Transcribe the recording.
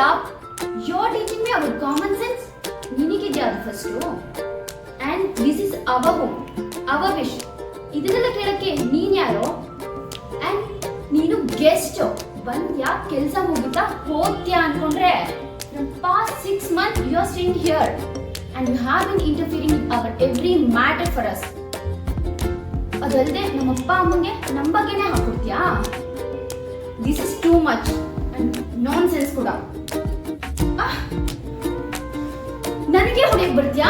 up. You're teaching me about common sense. ನಿನಗಿದ್ಯಾ ಅದು first? And this is our home, our wish. ಇದನ್ನೆಲ್ಲ ಕೇಳಕ್ಕೆ ನೀನ್ ಯಾರೋ? And ನೀನು ಗೆಸ್ಟ್ ಬಂದ್ಯಾ, ಕೆಲಸ ಮುಗಿತಾ ಹೋಗ್ತ್ಯಾ ಅನ್ಕೊಂಡ್ರೆ from past 6 months you are staying here and you have been interfering with our every matter for us. ಅದಲ್ಲದೆ ನಮ್ಮ ಅಪ್ಪ ಅಮ್ಮಂಗೆ ನಮ್ಮ ಬಗ್ಗೆನೇ ಹಾಕೊಡ್ತೀಯಾ? This is too much and nonsense ಕೂಡ. ನನಗೆ ಹೊಡೆಯಕ್ಕೆ ಬರ್ತೀಯಾ?